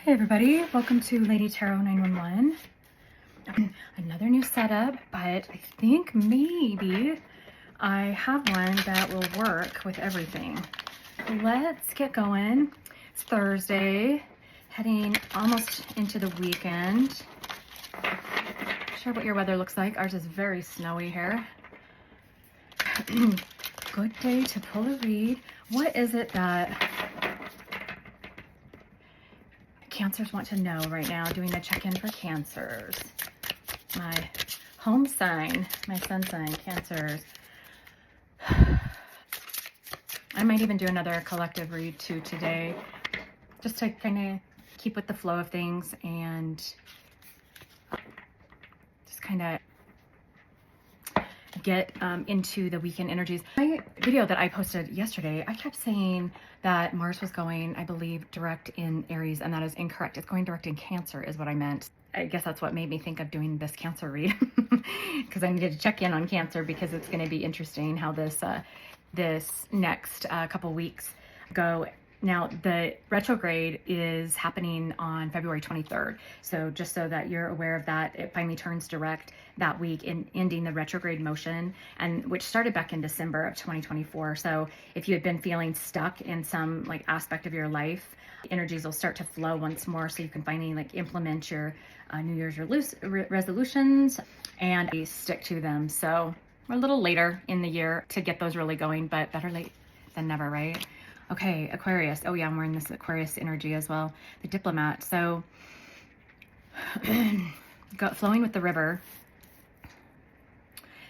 Hey everybody, welcome to Lady Tarot 911. Another new setup, but I think maybe I have one that will work with everything. Let's get going. It's Thursday, heading almost into the weekend. Not sure what your weather looks like. Ours is very snowy here. Good day to pull a read. What is it that Cancers want to know right now? Doing the check-in for Cancers. My home sign, my sun sign, Cancers. I might even do another collective read too today, just to kind of keep with the flow of things and just kind of get into the weekend energies. My video that I posted yesterday, I kept saying that Mars was going, I believe, direct in Aries, and that is incorrect. It's going direct in Cancer is what I meant. I guess that's what made me think of doing this Cancer read, because I needed to check in on Cancer because it's going to be interesting how this this next couple weeks go. Now, the retrograde is happening on February 23rd. So just so that you're aware of that, it finally turns direct that week, in ending the retrograde motion, and which started back in December of 2024. So if you had been feeling stuck in some like aspect of your life, energies will start to flow once more, so you can finally like implement your New Year's resolutions and stick to them. So we're a little later in the year to get those really going, but better late than never, right? Okay, Aquarius. Oh yeah, I'm wearing this Aquarius energy as well. The Diplomat. So, flowing with the river.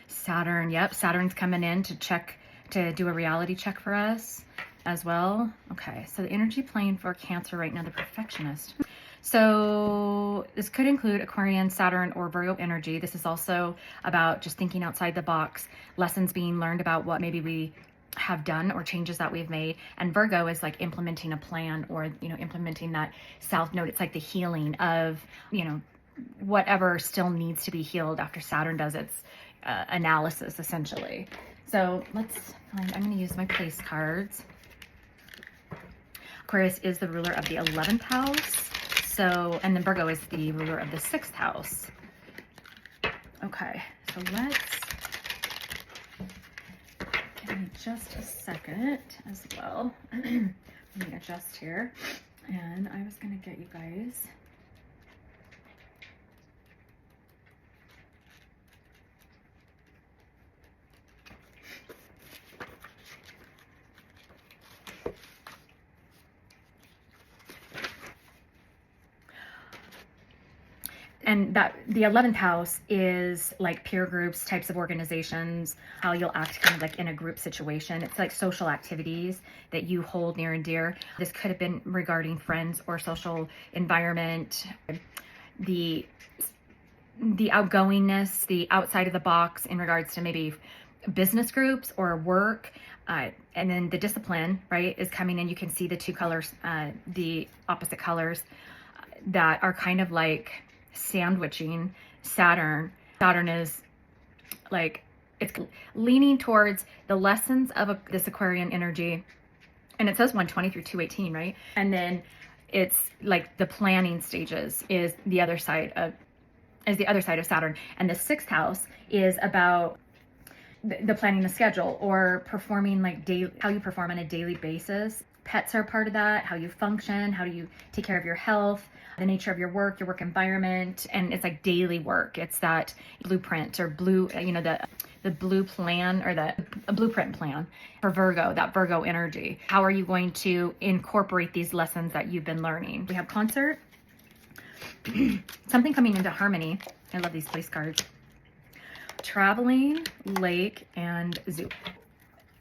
Saturn. Yep, Saturn's coming in to do a reality check for us as well. Okay, so the energy plane for Cancer right now, the Perfectionist. So this could include Aquarian, Saturn, or Virgo energy. This is also about just thinking outside the box, lessons being learned about what maybe we have done or changes that we've made. And Virgo is like implementing a plan, or implementing that south node. It's like the healing of whatever still needs to be healed after Saturn does its analysis, essentially. So let's find, I'm going to use my place cards. Aquarius is the ruler of the 11th house, so, and then Virgo is the ruler of the 6th house. Okay, so let's give me just a second as well. Let me adjust here. And I was going to get you guys and that the 11th house is like peer groups, types of organizations, how you'll act kind of like in a group situation. It's like social activities that you hold near and dear. This could have been regarding friends or social environment, the outgoingness, the outside of the box in regards to maybe business groups or work. And then the discipline, right, is coming in. You can see the two colors, the opposite colors that are kind of like sandwiching Saturn. Saturn is like, it's leaning towards the lessons of this Aquarian energy, and it says 120 through 218, right? And then it's like the planning stages is the other side of Saturn. And the 6th house is about the planning the schedule, or performing like daily, how you perform on a daily basis. Pets are part of that, how you function, how do you take care of your health, the nature of your work environment. And it's like daily work. It's that blueprint or the blue plan, or the blueprint plan for Virgo, that Virgo energy. How are you going to incorporate these lessons that you've been learning? We have concert, something coming into harmony. I love these place cards. Traveling, lake, and zoo.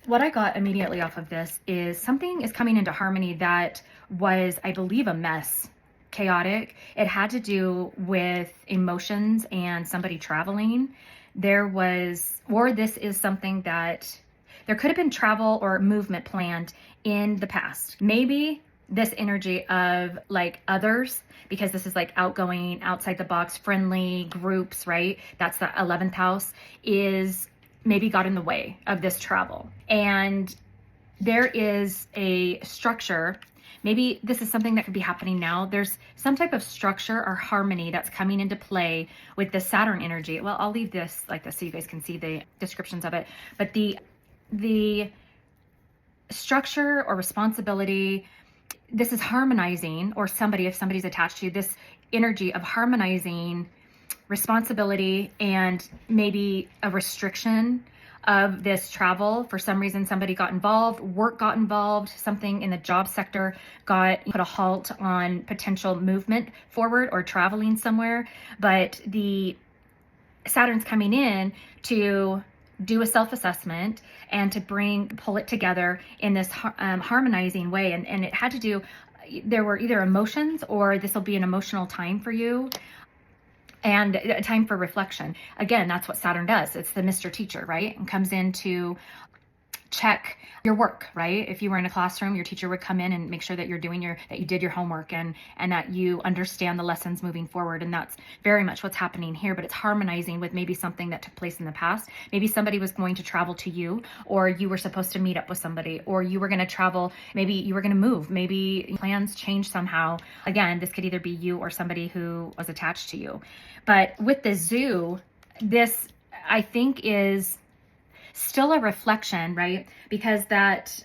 What I got immediately off of this is something is coming into harmony that was, I believe, a mess, chaotic. It had to do with emotions and somebody traveling. This is something that there could have been travel or movement planned in the past. Maybe this energy of like others, because this is like outgoing, outside the box, friendly groups, right? That's the 11th house, is maybe got in the way of this travel. And there is a structure maybe this is something that could be happening now. There's some type of structure or harmony that's coming into play with the Saturn energy. Well, I'll leave this like this so you guys can see the descriptions of it. But the structure or responsibility, this is harmonizing, or somebody, if somebody's attached to you, this energy of harmonizing responsibility and maybe a restriction of this travel. For some reason, somebody got involved, work got involved, something in the job sector put a halt on potential movement forward or traveling somewhere. But the Saturn's coming in to do a self-assessment and to pull it together in this harmonizing way. And it had to do, there were either emotions, or this will be an emotional time for you, and a time for reflection. Again, that's what Saturn does. It's the Mr. Teacher, right? And comes in to check your work, right? If you were in a classroom, your teacher would come in and make sure that you're doing that you did your homework, and that you understand the lessons moving forward. And that's very much what's happening here, but it's harmonizing with maybe something that took place in the past. Maybe somebody was going to travel to you, or you were supposed to meet up with somebody, or you were going to travel, maybe you were going to move, maybe plans changed somehow. Again, this could either be you or somebody who was attached to you. But with the zoo, this I think is still a reflection, right? Because that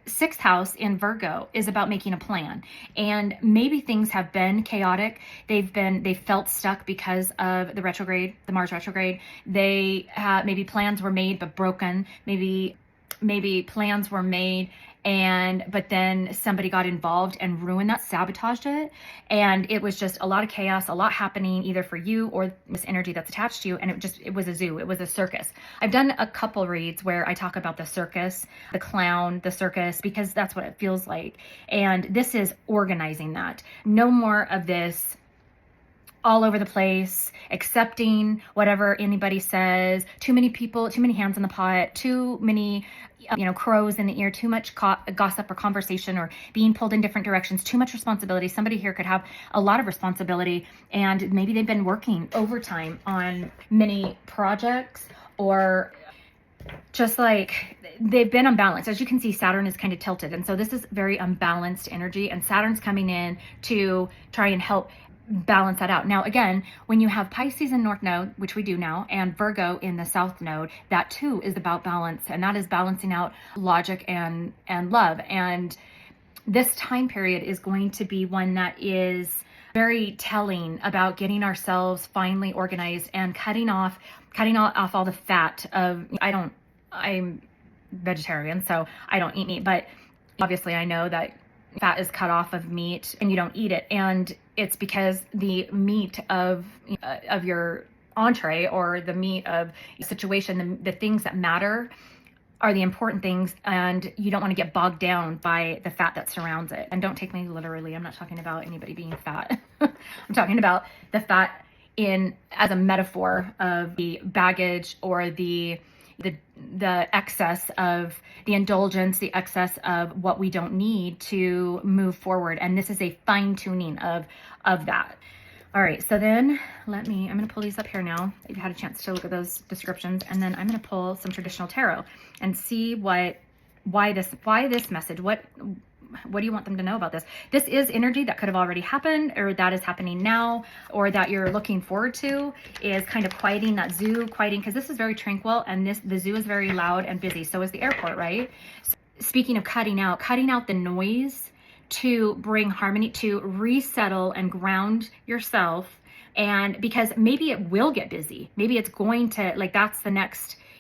sixth house in Virgo is about making a plan. And maybe things have been chaotic. They felt stuck because of the retrograde, the Mars retrograde. Maybe plans were made but broken. Maybe plans were made but then somebody got involved and ruined that, sabotaged it. And it was just a lot of chaos, a lot happening either for you or this energy that's attached to you. And it was a zoo, it was a circus. I've done a couple reads where I talk about the circus, the clown, the circus, because that's what it feels like. And this is organizing that. No more of this all over the place, accepting whatever anybody says, too many people, too many hands in the pot, too many crows in the ear, too much gossip or conversation, or being pulled in different directions, too much responsibility. Somebody here could have a lot of responsibility, and maybe they've been working overtime on many projects, or just like they've been unbalanced. As you can see, Saturn is kind of tilted. And so this is very unbalanced energy, and Saturn's coming in to try and help balance that out. Now, again, when you have Pisces in North Node, which we do now, and Virgo in the South Node, that too is about balance, and that is balancing out logic and love. And this time period is going to be one that is very telling about getting ourselves finally organized and cutting off all the fat of, I'm vegetarian, so I don't eat meat, but obviously I know that fat is cut off of meat and you don't eat it. And it's because the meat of your entree, or the meat of the situation, the things that matter are the important things, and you don't want to get bogged down by the fat that surrounds it. And don't take me literally. I'm not talking about anybody being fat. I'm talking about the fat as a metaphor of the baggage, or the excess of the indulgence, the excess of what we don't need to move forward. And this is a fine tuning of that. All right, so then I'm going to pull these up here now. You've had a chance to look at those descriptions, and then I'm going to pull some traditional tarot and see why this message, what do you want them to know about this? This is energy that could have already happened, or that is happening now, or that you're looking forward to, is kind of quieting that zoo, because this is very tranquil, and the zoo is very loud and busy. So is the airport, right? So speaking of cutting out the noise to bring harmony, to resettle and ground yourself. And because maybe it will get busy. Maybe it's going to,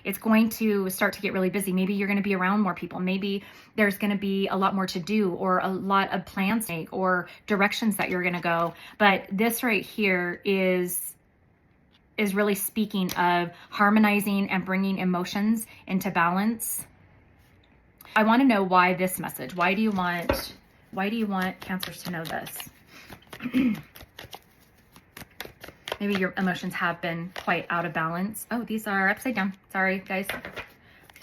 it's going to start to get really busy. Maybe you're going to be around more people. Maybe there's going to be a lot more to do, or a lot of plans to make, or directions that you're going to go. But this right here is really speaking of harmonizing and bringing emotions into balance. I want to know why this message. Why do you want Cancers to know this? Maybe your emotions have been quite out of balance. Oh, these are upside down. Sorry, guys.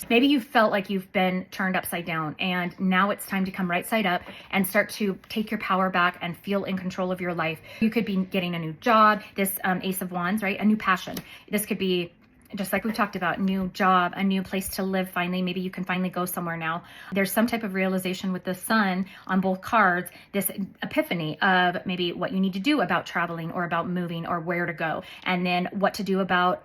Maybe you felt like you've been turned upside down, and now it's time to come right side up and start to take your power back and feel in control of your life. You could be getting a new job, this Ace of Wands, right? A new passion. This could be just like we talked about, new job, a new place to live finally. Maybe you can finally go somewhere now. There's some type of realization with the sun on both cards, this epiphany of maybe what you need to do about traveling or about moving or where to go, and then what to do about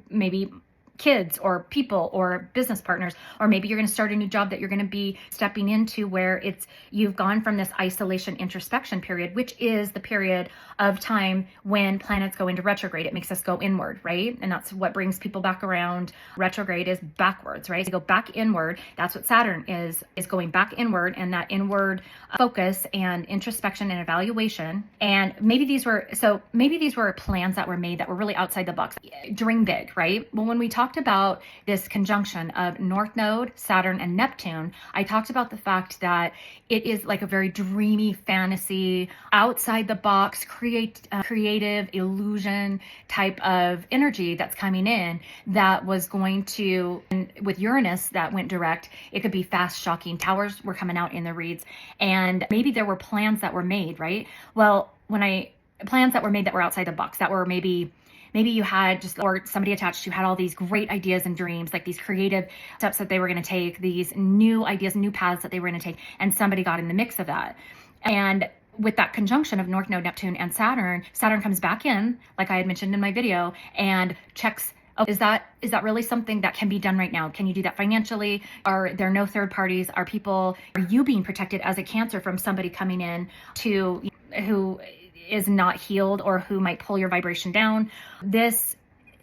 maybe kids or people or business partners, or maybe you're going to start a new job that you're going to be stepping into where you've gone from this isolation introspection period, which is the period of time when planets go into retrograde. It makes us go inward, right? And that's what brings people back around. Retrograde is backwards, right? To go back inward. That's what Saturn is going back inward, and that inward focus and introspection and evaluation. And maybe these were plans that were made that were really outside the box. Dream big, right? Well, when we talked about this conjunction of North Node, Saturn, and Neptune, I talked about the fact that it is like a very dreamy fantasy, outside the box, creative illusion type of energy that's coming in that was going to, and with Uranus that went direct, it could be fast, shocking. Towers were coming out in the reads, and maybe there were plans that were made, right? Well, plans that were made that were outside the box, that were maybe you had just, or somebody attached to you had all these great ideas and dreams, like these creative steps that they were going to take, these new ideas, new paths that they were going to take, and somebody got in the mix of that. And with that conjunction of North Node, Neptune, and Saturn comes back in, like I had mentioned in my video, and checks, oh, is that really something that can be done right now? Can you do that financially? Are there no third parties? Are you being protected as a Cancer from somebody coming in who is not healed or who might pull your vibration down? This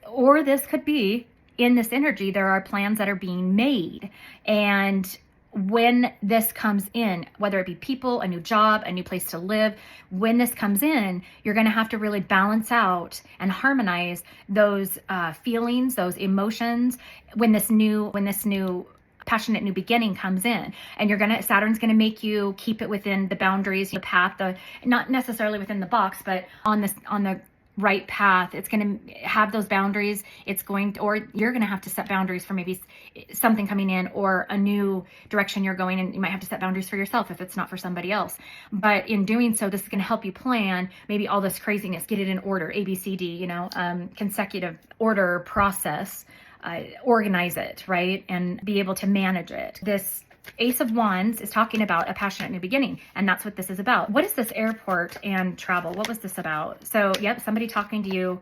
could be, in this energy, there are plans that are being made. And when this comes in, whether it be people, a new job, a new place to live, when this comes in, you're going to have to really balance out and harmonize those feelings, those emotions when this new passionate new beginning comes in. And Saturn's going to make you keep it within the boundaries, the path, not necessarily within the box, but on the right path. It's going to have those boundaries. Or you're going to have to set boundaries for maybe something coming in or a new direction you're going, and you might have to set boundaries for yourself if it's not for somebody else. But in doing so, this is going to help you plan maybe all this craziness, get it in order, A, B, C, D, consecutive order process. Organize it, right? And be able to manage it. This Ace of Wands is talking about a passionate new beginning, and that's what this is about. What is this airport and travel? What was this about? So, yep, somebody talking to you.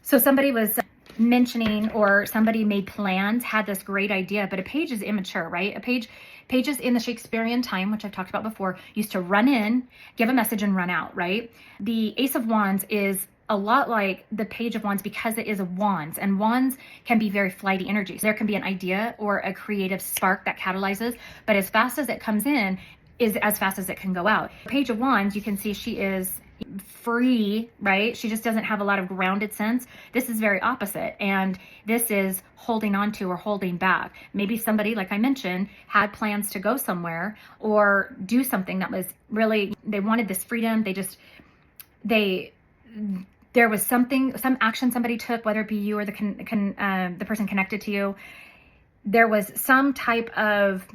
So somebody was mentioning, or somebody made plans, had this great idea, but a page is immature, right? Pages in the Shakespearean time, which I've talked about before, used to run in, give a message, and run out, right? The Ace of Wands is a lot like the Page of Wands because it is a wands, and wands can be very flighty energies. There can be an idea or a creative spark that catalyzes, but as fast as it comes in is as fast as it can go out. Page of Wands, you can see she is free, right? She just doesn't have a lot of grounded sense. This is very opposite, and this is holding on to or holding back. Maybe somebody, like I mentioned, had plans to go somewhere or do something that was really, they wanted this freedom. There was some action somebody took, whether it be you or the person connected to you. There was some type of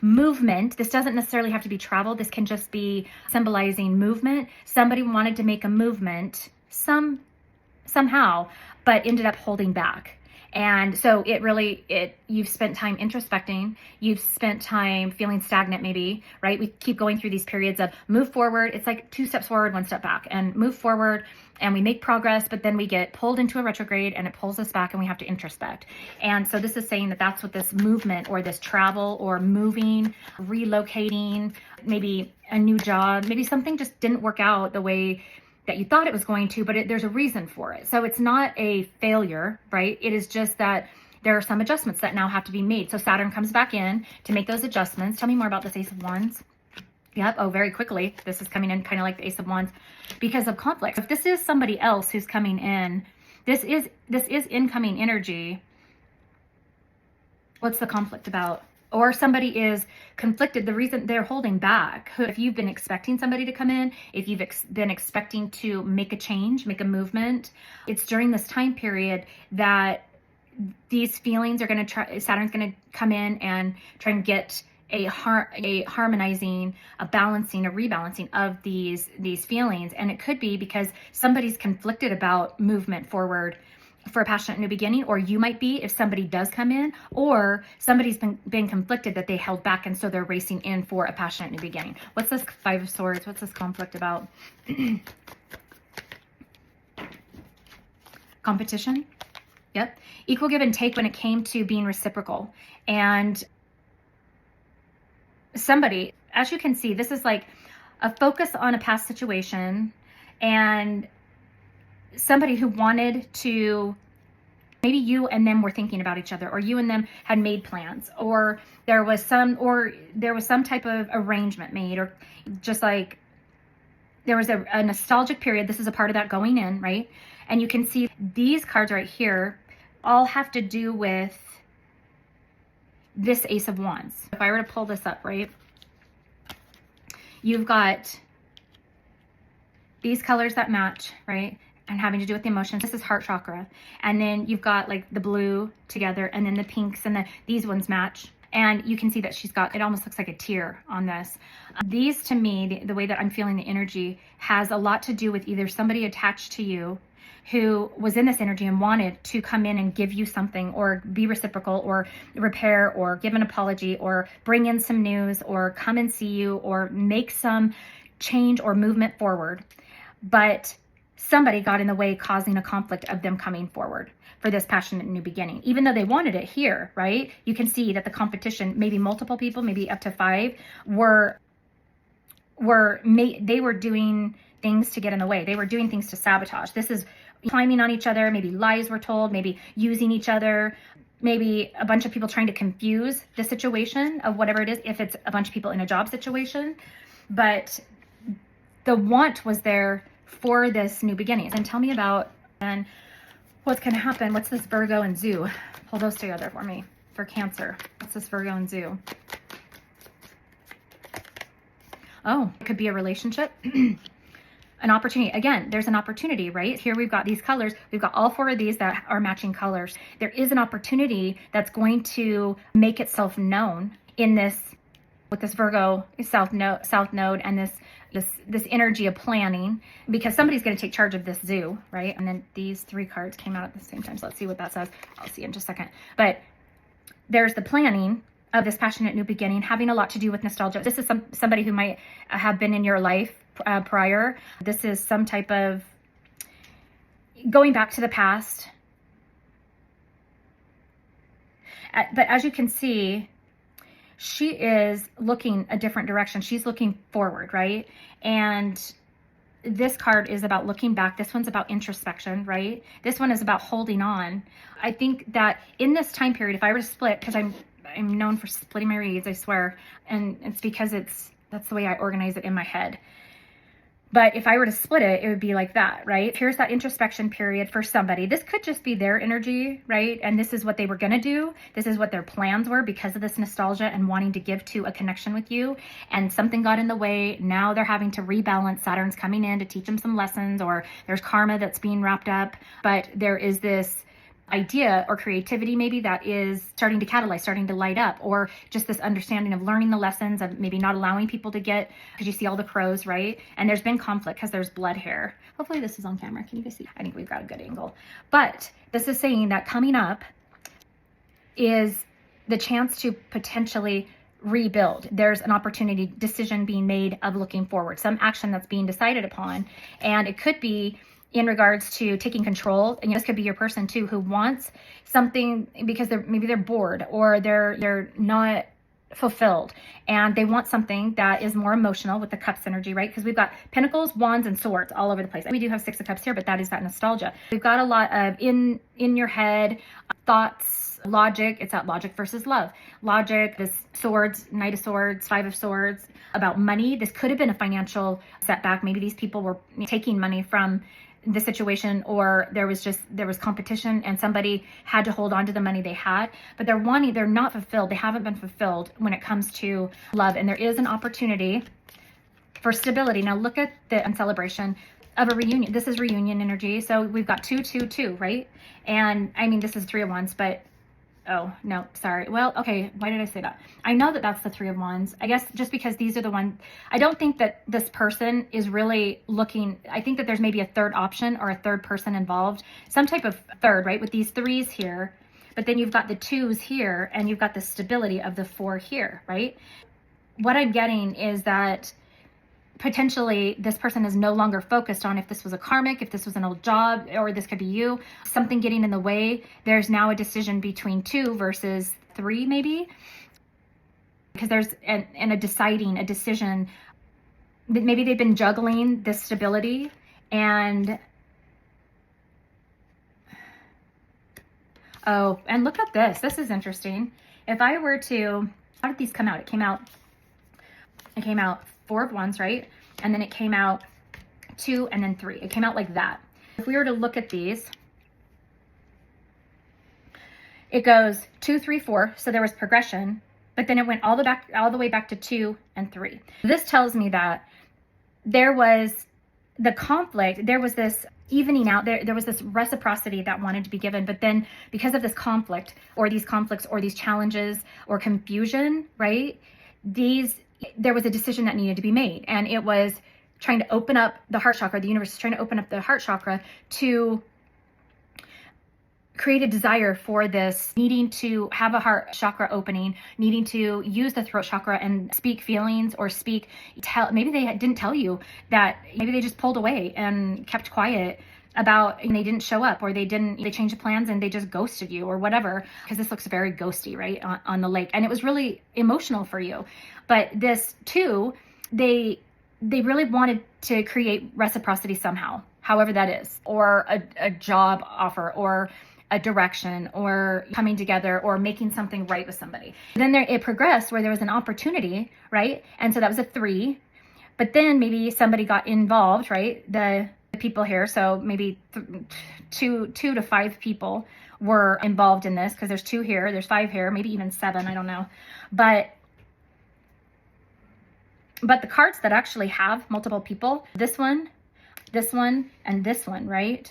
movement. This doesn't necessarily have to be travel. This can just be symbolizing movement. Somebody wanted to make a movement somehow, but ended up holding back. And so you've spent time introspecting, you've spent time feeling stagnant maybe, right? We keep going through these periods of move forward. It's like 2 steps forward, 1 step back, and move forward, and we make progress, but then we get pulled into a retrograde and it pulls us back and we have to introspect. And so this is saying that that's what this movement or this travel or moving, relocating, maybe a new job, maybe something just didn't work out the way that you thought it was going to, but there's a reason for it. So it's not a failure, right? It is just that there are some adjustments that now have to be made. So Saturn comes back in to make those adjustments. Tell me more about this Ace of Wands. Yep. Oh, very quickly. This is coming in kind of like the Ace of Wands because of conflict. If this is somebody else who's coming in, this is incoming energy. What's the conflict about? Or somebody is conflicted. The reason they're holding back. If you've been expecting somebody to come in, if you've been expecting to make a change, make a movement, it's during this time period that these feelings are going to Saturn's going to come in and try and get a harmonizing, a balancing, a rebalancing of these feelings. And it could be because somebody's conflicted about movement forward for a passionate new beginning, or you might be if somebody does come in, or somebody's been conflicted that they held back and so they're racing in for a passionate new beginning. What's this Five of Swords? What's this conflict about? Competition. Yep. Equal give and take when it came to being reciprocal. And somebody, as you can see, this is like a focus on a past situation and somebody who wanted to, maybe you and them were thinking about each other, or you and them had made plans, or there was some type of arrangement made, or just like there was a nostalgic period. This is a part of that going in, right? And you can see these cards right here all have to do with this Ace of Wands. If I were to pull this up, right, you've got these colors that match, right? And having to do with the emotions. This is heart chakra. And then you've got like the blue together, and then the pinks, and these ones match. And you can see that she's got, it almost looks like a tear on this. These, to me, the way that I'm feeling the energy has a lot to do with either somebody attached to you who was in this energy and wanted to come in and give you something, or be reciprocal, or repair, or give an apology, or bring in some news, or come and see you, or make some change or movement forward. But somebody got in the way, causing a conflict of them coming forward for this passionate new beginning, even though they wanted it here, right? You can see that the competition, maybe multiple people, maybe up to 5, they were doing things to get in the way. They were doing things to sabotage. This is climbing on each other. Maybe lies were told, maybe using each other, maybe a bunch of people trying to confuse the situation of whatever it is, if it's a bunch of people in a job situation. But the want was there for this new beginning. And tell me about and what's going to happen. What's this Virgo and Zoo? Pull those together for me for Cancer. What's this Virgo and Zoo? Oh, it could be a relationship. An opportunity. Again, there's an opportunity, right? Here we've got these colors. We've got all 4 of these that are matching colors. There is an opportunity that's going to make itself known in this, with this Virgo south node and this energy of planning, because somebody's going to take charge of this zoo, right? And then these 3 cards came out at the same time. So let's see what that says. I'll see in just a second. But there's the planning of this passionate new beginning, having a lot to do with nostalgia. This is somebody who might have been in your life prior. This is some type of going back to the past. But as you can see, she is looking a different direction. She's looking forward, right? And this card is about looking back. This one's about introspection, right? This one is about holding on. I think that in this time period, if I were to split, because I'm known for splitting my reads, I swear, and it's because that's the way I organize it in my head. But if I were to split it, it would be like that, right? Here's that introspection period for somebody. This could just be their energy, right? And this is what they were going to do. This is what their plans were because of this nostalgia and wanting to give to a connection with you. And something got in the way. Now they're having to rebalance. Saturn's coming in to teach them some lessons, or there's karma that's being wrapped up. But there is this idea or creativity maybe that is starting to catalyze, starting to light up, or just this understanding of learning the lessons of maybe not allowing people to get, because you see all the crows, right? And there's been conflict because there's blood here. Hopefully this is on camera. Can you guys see? I think we've got a good angle. But this is saying that coming up is the chance to potentially rebuild. There's an opportunity, decision being made of looking forward, some action that's being decided upon. And it could be in regards to taking control. And this could be your person too, who wants something because maybe they're bored, or they're not fulfilled, and they want something that is more emotional with the Cups energy, right? Because we've got Pentacles, Wands, and Swords all over the place. We do have 6 of Cups here, but that is that nostalgia. We've got a lot of in your head thoughts, logic. It's that logic versus love. Logic, this Swords, Knight of Swords, 5 of Swords, about money. This could have been a financial setback. Maybe these people were taking money from the situation, or there was competition and somebody had to hold on to the money they had, but they're not fulfilled. They haven't been fulfilled when it comes to love. And there is an opportunity for stability. Now look at the celebration of a reunion. This is reunion energy. So we've got 2, 2, 2, right? And I mean, this is 3 of Wands, but Oh, no, sorry. Well, okay, why did I say that? I know that that's the Three of Wands. I guess just because these are the ones, I don't think that this person is really looking, I think that there's maybe a third option or a third person involved, some type of third, right? With these threes here, but then you've got the twos here and you've got the stability of the four here, right? What I'm getting is that potentially this person is no longer focused on if this was a karmic, if this was an old job, or this could be you, something getting in the way. There's now a decision between two versus three, maybe, because there's a decision that maybe they've been juggling this stability. And oh, and look at this. This is interesting. If I were to, how did these come out? It came out Four of Wands, right? And then it came out 2 and then 3. It came out like that. If we were to look at these, it goes 2, 3, 4. So there was progression, but then it went all the way back to 2 and 3. This tells me that there was the conflict, there was this evening out, there was this reciprocity that wanted to be given, but then because of this conflict or these conflicts or these challenges or confusion, right? There was a decision that needed to be made, and it was trying to open up the heart chakra. The universe is trying to open up the heart chakra to create a desire for this, needing to have a heart chakra opening, needing to use the throat chakra and speak feelings or maybe they didn't tell you that, maybe they just pulled away and kept quiet about, and they didn't show up, or they changed the plans and they just ghosted you or whatever, because this looks very ghosty, right, on the lake. And it was really emotional for you. But this too, they really wanted to create reciprocity somehow, however that is, or a job offer, or a direction, or coming together, or making something right with somebody. Then it progressed where there was an opportunity, right? And so that was a 3. But then maybe somebody got involved, right? The people here, so maybe 2 to 5 people were involved in this, because there's 2 here, there's 5 here, maybe even 7, I don't know. But the cards that actually have multiple people, this one, and this one, right?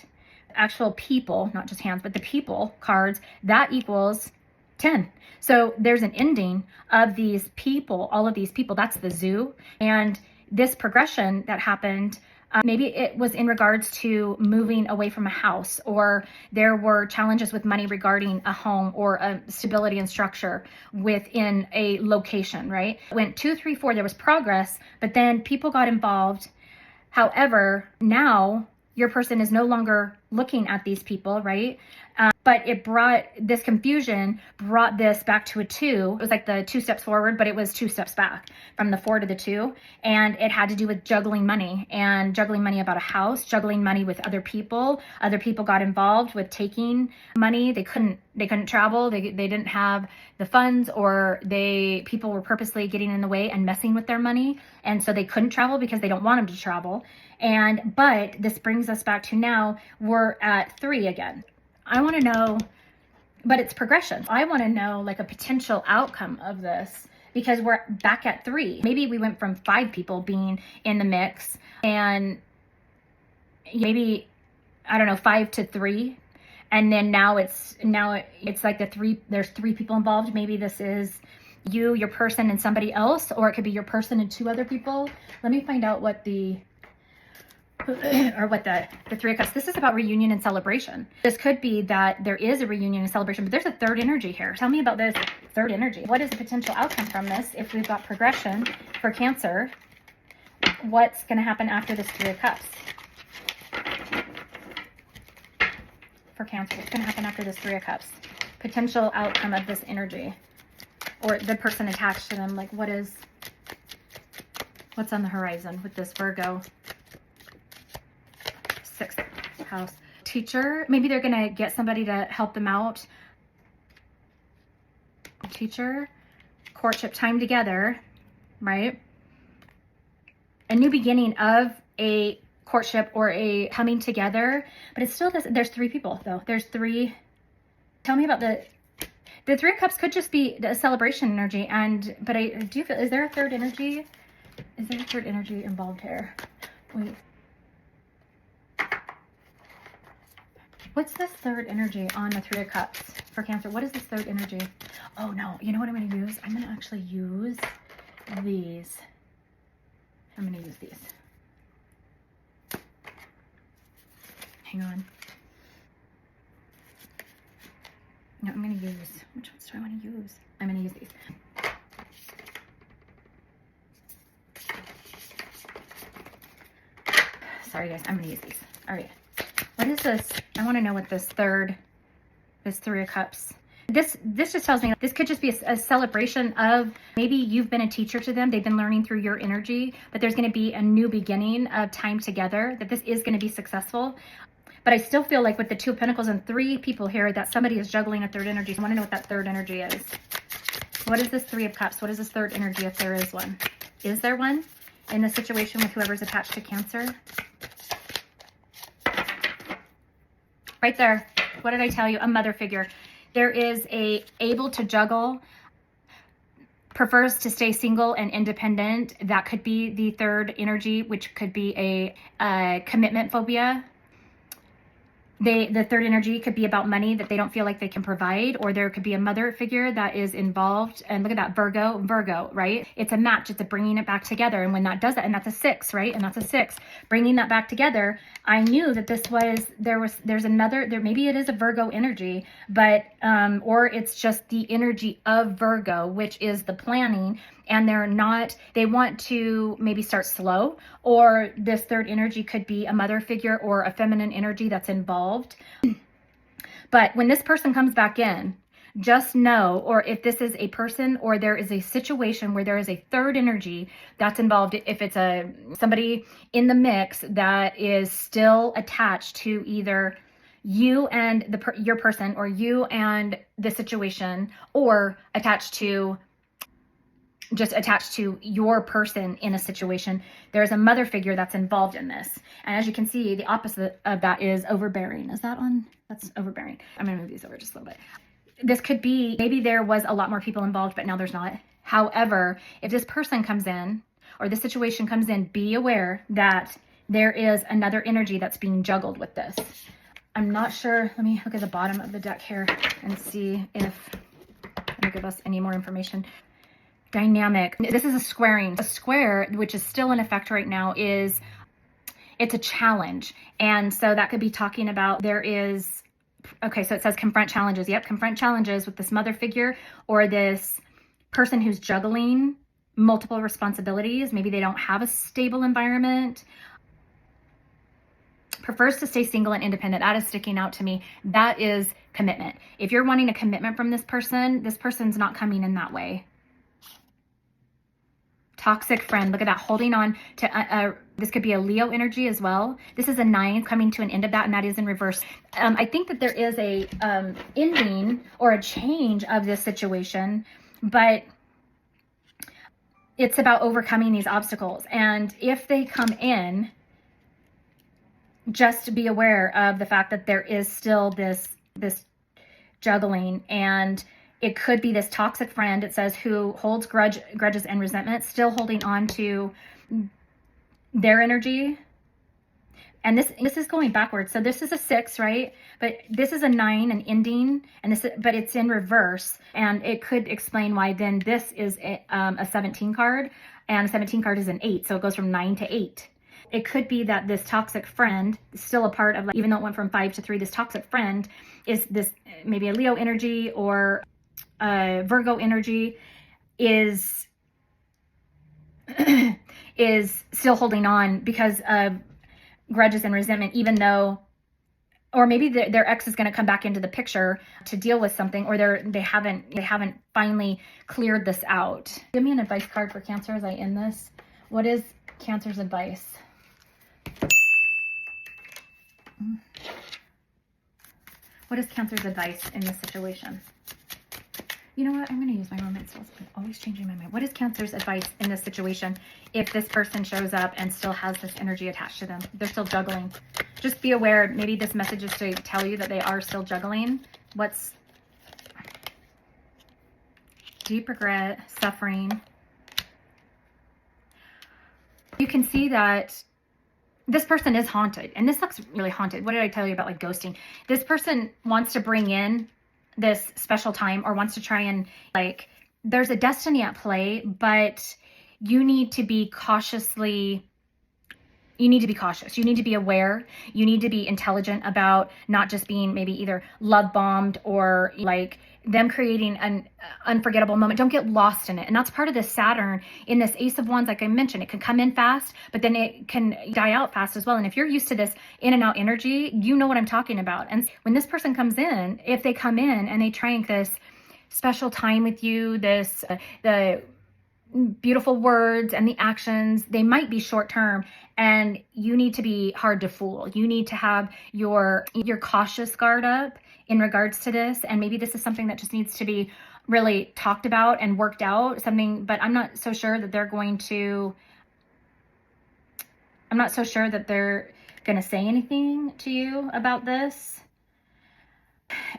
Actual people, not just hands, but the people cards, that equals 10. So there's an ending of these people, all of these people. That's the zoo. And this progression that happened, maybe it was in regards to moving away from a house, or there were challenges with money regarding a home or a stability and structure within a location, right? Went 2, 3, 4, there was progress, but then people got involved. However, now your person is no longer looking at these people, right? But it brought this confusion, brought this back to a 2. It was like the 2 steps forward, but it was 2 steps back from the 4 to the 2. And it had to do with juggling money, and juggling money about a house, juggling money with other people. Other people got involved with taking money. They couldn't travel. They didn't have the funds, or people were purposely getting in the way and messing with their money. And so they couldn't travel because they don't want them to travel. But this brings us back to now we're at 3 again. I want to know, but it's progression. I want to know like a potential outcome of this, because we're back at 3. Maybe we went from 5 people being in the mix, and maybe, I don't know, 5 to 3. And then now it's like there's 3 people involved. Maybe this is you, your person, and somebody else, or it could be your person and 2 other people. Let me find out what the 3 of Cups. This is about reunion and celebration. This could be that there is a reunion and celebration, but there's a third energy here. Tell me about this third energy. What is the potential outcome from this? If we've got progression for Cancer, what's going to happen after this 3 of Cups? For Cancer, what's going to happen after this 3 of Cups? Potential outcome of this energy, or the person attached to them. Like, what's on the horizon with this Virgo? 6th house. Teacher, maybe they're going to get somebody to help them out. Teacher, courtship, time together, right? A new beginning of a courtship or a coming together, but it still doesn't, there's 3 people though. There's 3. Tell me about the 3 of Cups. Could just be a celebration energy, but I do feel, is there a third energy? Is there a third energy involved here? Wait. What's this third energy on the Three of Cups for Cancer? What is this third energy? Oh no, you know what I'm going to use? I'm going to actually use these. I'm going to use these. Hang on. No, I'm going to use, which ones do I want to use? I'm going to use these. Sorry guys, I'm going to use these. All right. What is this? I want to know what this Three of Cups. This just tells me this could just be a celebration of maybe you've been a teacher to them. They've been learning through your energy, but there's going to be a new beginning of time together, that this is going to be successful. But I still feel like with the Two of Pentacles and 3 people here, that somebody is juggling a third energy. I want to know what that third energy is. What is this Three of Cups? What is this third energy, if there is one? Is there one in the situation with whoever's attached to Cancer? Right there. What did I tell you? A mother figure. There is able to juggle, prefers to stay single and independent. That could be the third energy, which could be a commitment phobia. The third energy could be about money that they don't feel like they can provide, or there could be a mother figure that is involved. And look at that, Virgo, right? It's a match. It's a bringing it back together. And when that does that, and that's a 6, right? And that's a 6, bringing that back together. I knew that this was, there's another, maybe it is a Virgo energy, but, or it's just the energy of Virgo, which is the planning. And they want to maybe start slow, or this third energy could be a mother figure or a feminine energy that's involved. But when this person comes back in, just know, or if this is a person or there is a situation where there is a third energy that's involved, if it's somebody in the mix that is still attached to either you and your person, or you and the situation, or attached to your person in a situation, there's a mother figure that's involved in this. And as you can see, the opposite of that is overbearing. Is that on? That's overbearing. I'm going to move these over just a little bit. This could be, maybe there was a lot more people involved, but now there's not. However, if this person comes in, or the situation comes in, be aware that there is another energy that's being juggled with this. I'm not sure. Let me look at the bottom of the deck here and see if it'll give us any more information. Dynamic. This is a squaring. A square, which is still in effect right now, it's a challenge. And so that could be talking about okay, so it says confront challenges. Yep, confront challenges with this mother figure, or this person who's juggling multiple responsibilities. Maybe they don't have a stable environment. Prefers to stay single and independent. That is sticking out to me. That is commitment. If you're wanting a commitment from this person's not coming in that way. Toxic friend. Look at that, holding on to this could be a Leo energy as well. This is a 9 coming to an end of that, and that is in reverse. I think that there is a ending or a change of this situation, but it's about overcoming these obstacles. And if they come in, just be aware of the fact that there is still this juggling, and it could be this toxic friend, it says, who holds grudges and resentment, still holding on to their energy. And this is going backwards. So this is a 6, right? But this is a 9, an ending, but it's in reverse. And it could explain why then this is a 17 card, and a 17 card is an 8. So it goes from 9 to 8. It could be that this toxic friend is still a part of, even though it went from 5 to 3, this toxic friend is this maybe a Leo energy or Virgo energy is still holding on because of grudges and resentment, even though, or maybe their ex is going to come back into the picture to deal with something, or they haven't finally cleared this out. Give me an advice card for Cancer as I end this. What is Cancer's advice? What is Cancer's advice in this situation? You know what? I'm going to use my romance spells. I'm always changing my mind. What is Cancer's advice in this situation if this person shows up and still has this energy attached to them? They're still juggling. Just be aware. Maybe this message is to tell you that they are still juggling. What's deep regret, suffering. You can see that this person is haunted, and this looks really haunted. What did I tell you about like ghosting? This person wants to bring in this special time, or wants to try and like, there's a destiny at play, but you need to be cautiously, you need to be cautious. You need to be aware. You need to be intelligent about not just being maybe either love bombed or like them creating an unforgettable moment. Don't get lost in it. And that's part of this Saturn in this Ace of Wands. Like I mentioned, it can come in fast, but then it can die out fast as well. And if you're used to this in and out energy, you know what I'm talking about. And when this person comes in, if they come in and they try and this special time with you, this, the beautiful words and the actions, they might be short term, and you need to be hard to fool. You need to have your cautious guard up in regards to this. And maybe this is something that just needs to be really talked about and worked out, something, but I'm not so sure that they're going to say anything to you about this.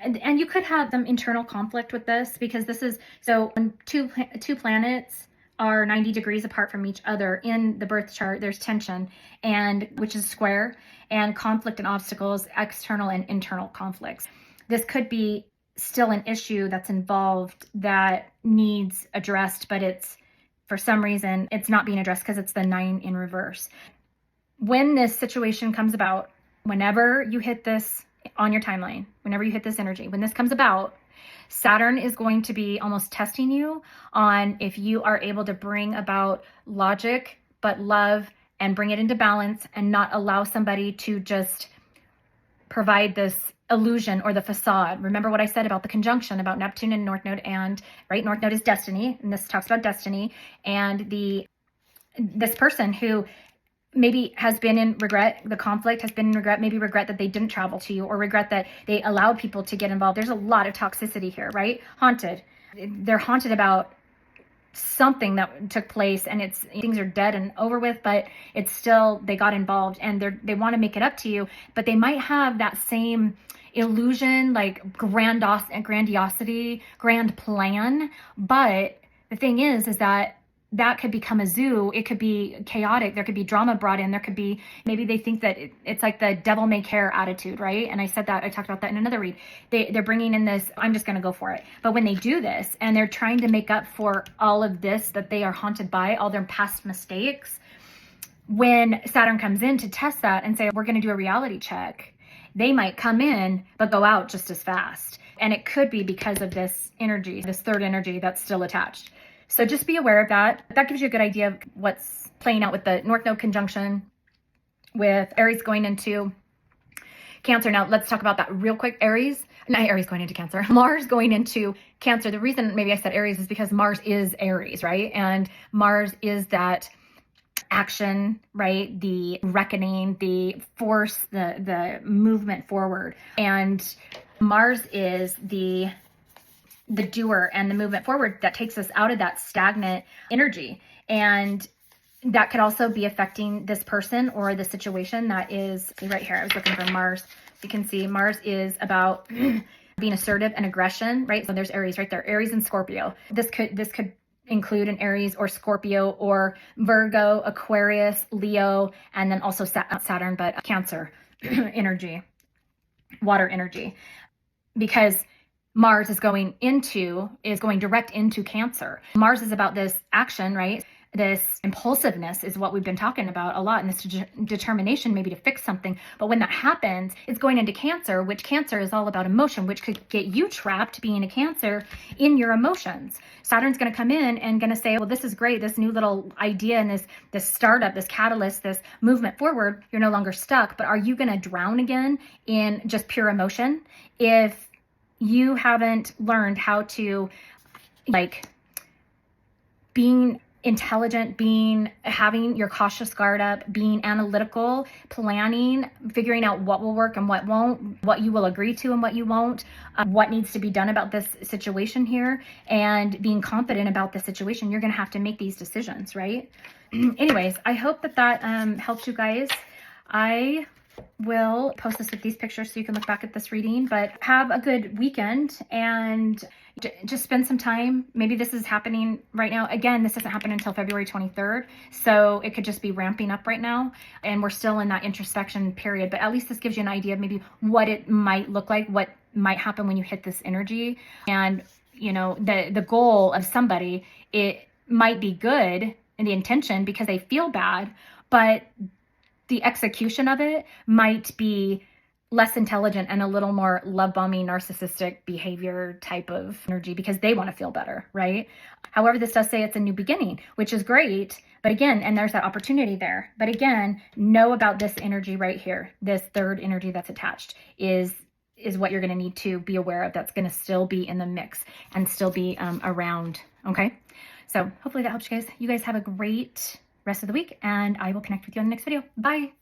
And you could have some internal conflict with this, because this is, so when two planets are 90 degrees apart from each other in the birth chart, there's tension, and which is square, and conflict and obstacles, external and internal conflicts. This could be still an issue that's involved that needs addressed, but it's, for some reason, it's not being addressed because it's the 9 in reverse. When this situation comes about, whenever you hit this on your timeline, whenever you hit this energy, when this comes about, Saturn is going to be almost testing you on if you are able to bring about logic, but love, and bring it into balance, and not allow somebody to just provide this illusion or the facade. Remember what I said about the conjunction, about Neptune and North Node, and right, North Node is destiny, and this talks about destiny, and this person who maybe has been in regret, the conflict has been in regret, maybe regret that they didn't travel to you, or regret that they allowed people to get involved. There's a lot of toxicity here, right? Haunted. They're haunted about something that took place, and things are dead and over with, but it's still, they got involved, and they want to make it up to you, but they might have that same illusion, like grandiosity, grand plan. But the thing is that could become a zoo. It could be chaotic. There could be drama brought in. There could be, maybe they think that it's like the devil may care attitude, right? And I said that, I talked about that in another read. They're bringing in this, I'm just going to go for it. But when they do this and they're trying to make up for all of this that they are haunted by, all their past mistakes, when Saturn comes in to test that and say, we're going to do a reality check, they might come in, but go out just as fast. And it could be because of this energy, this third energy that's still attached. So just be aware of that. That gives you a good idea of what's playing out with the North Node conjunction with Aries going into Cancer. Now let's talk about that real quick. Not Aries going into Cancer, Mars going into Cancer. The reason maybe I said Aries is because Mars is Aries, right? And Mars is that action, right? The reckoning, the force, the movement forward. And Mars is the doer and the movement forward that takes us out of that stagnant energy. And that could also be affecting this person or the situation that is right here. I was looking for Mars. You can see Mars is about being assertive and aggression, right? So there's Aries right there, Aries and Scorpio. This could include an Aries or Scorpio or Virgo, Aquarius, Leo, and then also not Saturn, but Cancer energy, water energy, because Mars is going direct into Cancer. Mars is about this action, right? This impulsiveness is what we've been talking about a lot, and this determination maybe to fix something. But when that happens, it's going into Cancer, which Cancer is all about emotion, which could get you trapped being a Cancer in your emotions. Saturn's going to come in and going to say, well, this is great, this new little idea and this startup, this catalyst, this movement forward, you're no longer stuck. But are you going to drown again in just pure emotion if you haven't learned how to, like, being intelligent, having your cautious guard up, being analytical, planning, figuring out what will work and what won't, what you will agree to and what you won't, what needs to be done about this situation here, and being confident about the situation? You're going to have to make these decisions, right? Anyways, I hope that helped you guys. I We'll post this with these pictures so you can look back at this reading, but have a good weekend and just spend some time. Maybe this is happening right now. Again, this doesn't happen until February 23rd. So it could just be ramping up right now. And we're still in that introspection period, but at least this gives you an idea of maybe what it might look like, what might happen when you hit this energy. And, you know, the goal of somebody, it might be good in the intention because they feel bad, but the execution of it might be less intelligent and a little more love bombing, narcissistic behavior type of energy because they want to feel better, right? However, this does say it's a new beginning, which is great. But again, and there's that opportunity there. But again, know about this energy right here. This third energy that's attached is what you're going to need to be aware of. That's going to still be in the mix and still be around. Okay. So hopefully that helps you guys. You guys have a great rest of the week, and I will connect with you on the next video. Bye.